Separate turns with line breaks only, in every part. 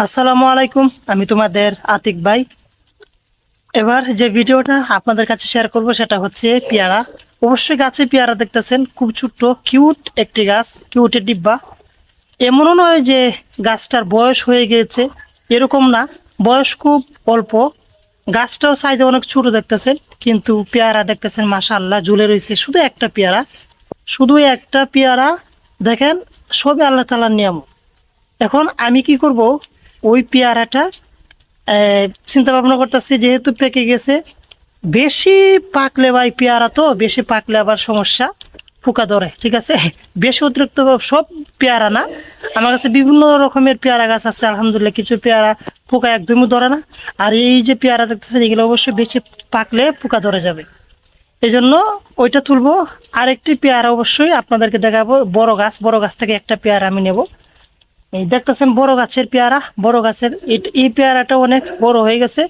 আসসালামু আলাইকুম। আমি তোমাদের আতিক ভাই। এবার যে ভিডিওটা আপনাদের কাছে শেয়ার করব সেটা হচ্ছে পেয়ারা। অবশ্যই গাছে পেয়ারা দেখতেছেন, খুব ছোট্ট কিউট একটি গাছ, কিউটের ডিব্বা। এমনও নয় যে গাছটার বয়স হয়ে গিয়েছে, এরকম না, বয়স খুব অল্প। গাছটাও সাইজে অনেক ছোট দেখতেছেন, কিন্তু পেয়ারা দেখতেছেন মাশাআল্লাহ ঝুলে রয়েছে। শুধু একটা পেয়ারা, শুধু একটা পেয়ারা দেখেন, সবই আল্লাহ তাআলার নিয়ামত। এখন আমি কি করব, ওই পেয়ারাটা চিন্তা ভাবনা করতেছি, যেহেতু পেকে গেছে। বেশি পাকলে ভাই পেয়ারা তো, বেশি পাকলে আবার সমস্যা, পোকা ধরে, ঠিক আছে। বেশি অতিরিক্ত সব পেয়ারা না, আমার কাছে বিভিন্ন রকমের পেয়ারা গাছ আছে আলহামদুলিল্লাহ। কিছু পেয়ারা পোকা একদমই ধরে না, আর এই যে পেয়ারা দেখতেছেন এগুলো অবশ্যই বেশি পাকলে পোকা ধরে যাবে। এই জন্য ওইটা তুলবো। আরেকটি পেয়ারা অবশ্যই আপনাদেরকে দেখাবো, বড় গাছ, বড় গাছ থেকে একটা পেয়ারা আমি নেব। এই দেখতেছেন বড় গাছের পেয়ারা, বড় গাছের এই পেয়ারাটা অনেক বড় হয়ে গেছে।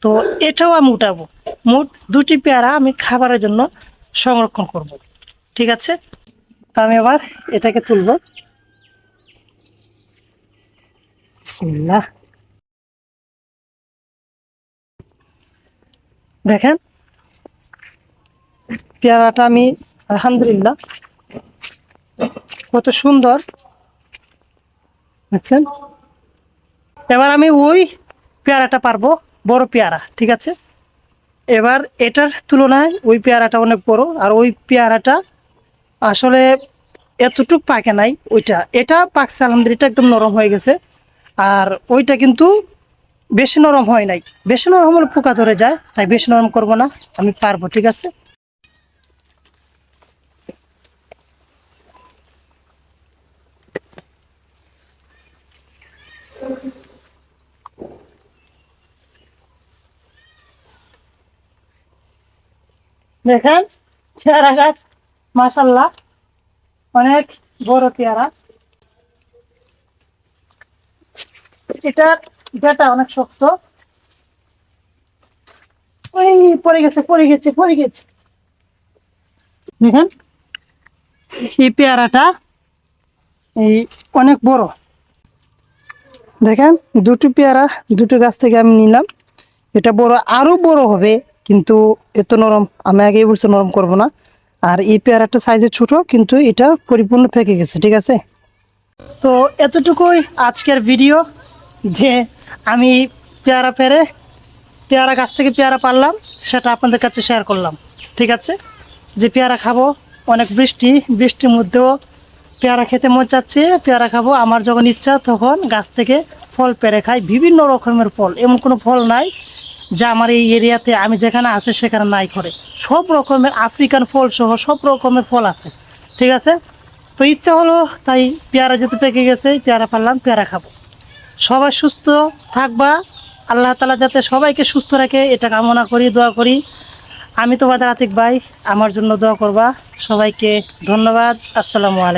তো এটাও আমি উঠাবো। মোট দুটি পেয়ারা আমি খাবারের জন্য সংরক্ষণ করব, ঠিক আছে। তো আমি এবার এটাকে তুলবো। বিসমিল্লাহ। দেখেন পেয়ারাটা আমি আলহামদুলিল্লাহ কত সুন্দর দেখছেন। এবার আমি ওই পেয়ারাটা পারবো, বড় পেয়ারা, ঠিক আছে। এবার এটার তুলনায় ওই পেয়ারাটা অনেক বড়, আর ওই পেয়ারাটা আসলে এতটুক পাকে নাই। এটা পাকছে আলহামদুলিল্লাহ, এটা একদম নরম হয়ে গেছে। আর ওইটা কিন্তু বেশি নরম হয় নাই। বেশি নরম হলে পোকা ধরে যায়, তাই বেশি নরম করব না, আমি পারবো, ঠিক আছে। দেখেন পেয়ারা গাছ মাশাআল্লাহ অনেক বড় পেয়ারা। এটার ডাটা অনেক শক্ত। ওই পড়ে গেছে। দেখেন এই পেয়ারাটা এই অনেক বড়। দেখেন দুটো পেয়ারা, দুটো গাছ থেকে আমি নিলাম। এটা বড়, আরো বড় হবে, কিন্তু এত নরম, আমি আগেই বলছি নরম করব না। আর এই পেয়ারাটা সাইজে ছোট, কিন্তু এটা পরিপূর্ণ পেকে গেছে, ঠিক আছে। তো এতটুকুই আজকের ভিডিও, যে আমি পেয়ারা পেয়ারা গাছ থেকে পেয়ারা পারলাম, সেটা আপনাদের কাছে শেয়ার করলাম, ঠিক আছে। যে পেয়ারা খাবো, অনেক বৃষ্টির মধ্যেও পেয়ারা খেতে মন চাচ্ছে, পেয়ারা খাবো। আমার যখন ইচ্ছা তখন গাছ থেকে ফল পেড়ে খাই, বিভিন্ন রকমের ফল। এমন কোনো ফল নাই যা আমার এই এরিয়াতে, আমি যেখানে আছে সেখানে নাই করে। সব রকমের আফ্রিকান ফল সহ সব রকমের ফল আছে, ঠিক আছে। তো ইচ্ছা হলো, তাই পেয়ারা যেতে পেকে গেছে, পেয়ারা পারলাম, পেয়ারা খাবো। সবাই সুস্থ থাকবা, আল্লাহ তাআলা যাতে সবাইকে সুস্থ রাখে, এটা কামনা করি, দোয়া করি। আমি তোমাদের আতিক ভাই, আমার জন্য দোয়া করবা। সবাইকে ধন্যবাদ। আসসালামু আলাইকুম।